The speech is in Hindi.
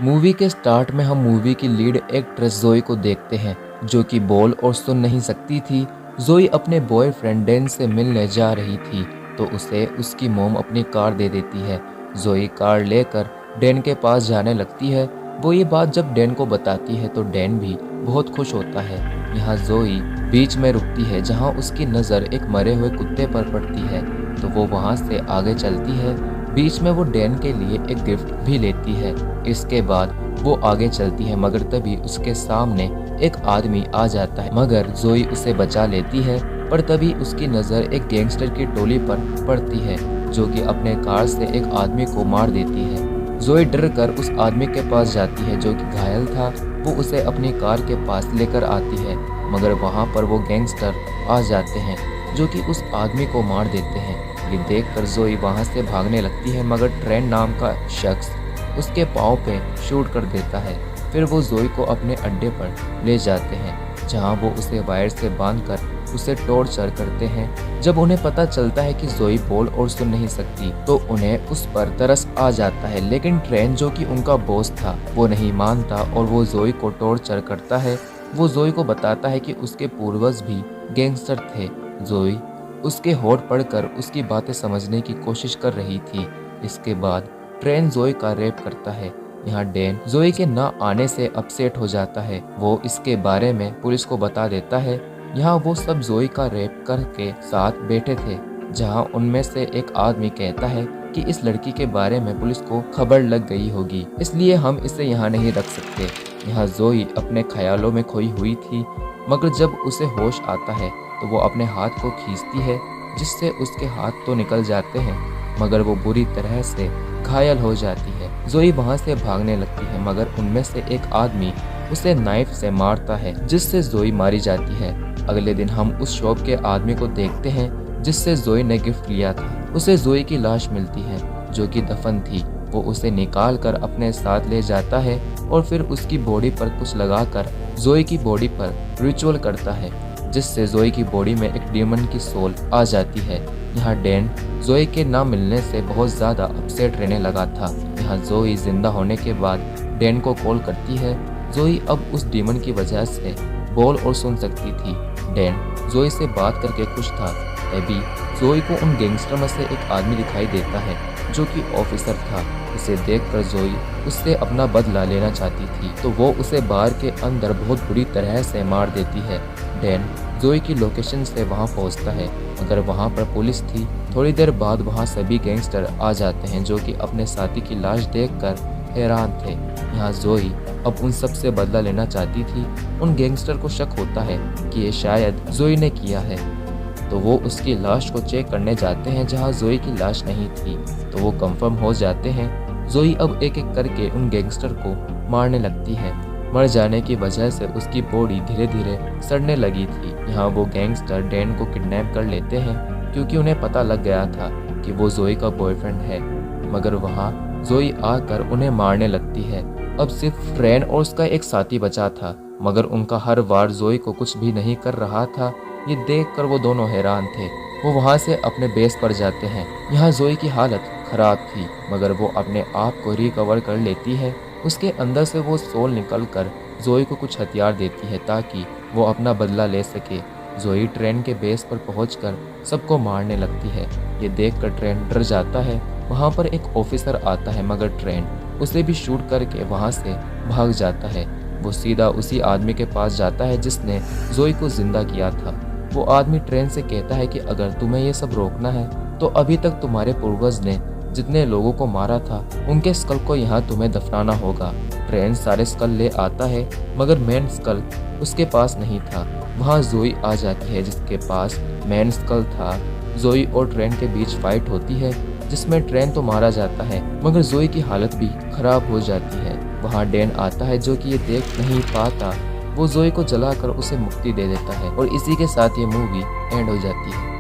मूवी के स्टार्ट में हम मूवी की लीड एक्ट्रेस जोई को देखते हैं जो कि बोल और सुन नहीं सकती थी। जोई अपने बॉयफ्रेंड डैन से मिलने जा रही थी तो उसे उसकी मॉम अपनी कार दे देती है। जोई कार लेकर डैन के पास जाने लगती है। वो ये बात जब डैन को बताती है तो डैन भी बहुत खुश होता है। यहाँ जोई बीच में रुकती है जहाँ उसकी नज़र एक मरे हुए कुत्ते पर पड़ती है तो वो वहाँ से आगे चलती है। बीच में वो डैन के लिए एक गिफ्ट भी लेती है। इसके बाद वो आगे चलती है मगर तभी उसके सामने एक आदमी आ जाता है मगर जोई उसे बचा लेती है। पर तभी उसकी नज़र एक गैंगस्टर की टोली पर पड़ती है जो कि अपने कार से एक आदमी को मार देती है। जोई डर कर उस आदमी के पास जाती है जो कि घायल था। वो उसे अपनी कार के पास लेकर आती है मगर वहाँ पर वो गैंगस्टर आ जाते हैं जो कि उस आदमी को मार देते हैं। ये देखकर जोई वहाँ से भागने लगती है मगर ट्रेन नाम का शख्स उसके पाँव पे शूट कर देता है। फिर वो जोई को अपने अड्डे पर ले जाते हैं जहाँ वो उसे वायर से बांधकर उसे टॉर्चर करते हैं। जब उन्हें पता चलता है कि जोई बोल और सुन नहीं सकती तो उन्हें उस पर तरस आ जाता है लेकिन ट्रेन जो कि उनका बॉस था वो नहीं मानता और वो जोई को टॉर्चर करता है। वो जोई को बताता है कि उसके पूर्वज भी गैंगस्टर थे। जोई उसके होठ पढ़कर उसकी बातें समझने की कोशिश कर रही थी। इसके बाद ट्रेन जोई का रेप करता है। यहाँ डैन जोई के न आने से अपसेट हो जाता है। वो इसके बारे में पुलिस को बता देता है। यहाँ वो सब जोई का रेप करके साथ बैठे थे जहाँ उनमें से एक आदमी कहता है कि इस लड़की के बारे में पुलिस को खबर लग गई होगी इसलिए हम इसे यहाँ नहीं रख सकते। यहाँ जोई अपने ख्यालों में खोई हुई थी मगर जब उसे होश आता है तो वो अपने हाथ को खींचती है जिससे उसके हाथ तो निकल जाते हैं मगर वो बुरी तरह से घायल हो जाती है। जोई वहाँ से भागने लगती है मगर उनमें से एक आदमी उसे नाइफ से मारता है जिससे जोई मारी जाती है। अगले दिन हम उस शॉप के आदमी को देखते हैं जिससे जोई ने गिफ्ट लिया था। उसे जोई की लाश मिलती है जो कि दफन थी। वो उसे निकाल कर अपने साथ ले जाता है और फिर उसकी बॉडी पर कुछ लगाकर जोई की बॉडी पर रिचुअल करता है जिससे जोई की बॉडी में एक डीमन की सोल आ जाती है। यहाँ डैन जोई के ना मिलने से बहुत ज़्यादा अपसेट रहने लगा था। यहाँ जोई जिंदा होने के बाद डैन को कॉल करती है। जोई अब उस डीमन की वजह से बोल और सुन सकती थी। डैन जोई से बात करके खुश था। तभी जोई को उन गैंगस्टर में से एक आदमी दिखाई देता है जो कि ऑफिसर था। इसे देखकर जोई उससे अपना बदला लेना चाहती थी तो वो उसे बार के अंदर बहुत बुरी तरह से मार देती है। डैन जोई की लोकेशन से वहां पहुंचता है मगर वहां पर पुलिस थी। थोड़ी देर बाद वहां सभी गैंगस्टर आ जाते हैं जो कि अपने साथी की लाश देखकर हैरान थे। यहाँ जोई अब उन सब से बदला लेना चाहती थी। उन गैंगस्टर को शक होता है कि ये शायद जोई ने किया है तो वो उसकी लाश को चेक करने जाते हैं जहाँ जोई की लाश नहीं थी तो वो कंफर्म हो जाते हैं। जोई अब एक एक करके उन गैंगस्टर को मारने लगती है। मर जाने की वजह से उसकी बॉडी धीरे धीरे सड़ने लगी थी। यहाँ वो गैंगस्टर डैन को किडनैप कर लेते हैं क्योंकि उन्हें पता लग गया था कि वो जोई का बॉयफ्रेंड है मगर वहाँ जोई आकर उन्हें मारने लगती है। अब सिर्फ ट्रेन और उसका एक साथी बचा था मगर उनका हर वार जोई को कुछ भी नहीं कर रहा था। ये देखकर वो दोनों हैरान थे। वो वहाँ से अपने बेस पर जाते हैं। यहाँ जोई की हालत खराब थी मगर वो अपने आप को रिकवर कर लेती है। उसके अंदर से वो सोल निकल कर जोई को कुछ हथियार देती है ताकि वो अपना बदला ले सके। जोई ट्रेन के बेस पर पहुंचकर सबको मारने लगती है। ये देखकर ट्रेन डर जाता है। वहाँ पर एक ऑफिसर आता है मगर ट्रेन उसे भी शूट करके वहाँ से भाग जाता है। वो सीधा उसी आदमी के पास जाता है जिसने जोई को जिंदा किया था। वो आदमी ट्रेन से कहता है कि अगर तुम्हें ये सब रोकना है तो अभी तक तुम्हारे पूर्वज ने जितने लोगों को मारा था उनके स्कल को यहाँ तुम्हें दफनाना होगा। ट्रेन सारे स्कल ले आता है मगर मेन स्कल उसके पास नहीं था। वहाँ जोई आ जाती है जिसके पास मेन स्कल था। जोई और ट्रेन के बीच फाइट होती है जिसमें ट्रेन तो मारा जाता है मगर जोई की हालत भी खराब हो जाती है। वहाँ डैन आता है जो कि ये देख नहीं पाता। वो जोई को जलाकर उसे मुक्ति दे देता है और इसी के साथ ये मूवी एंड हो जाती है।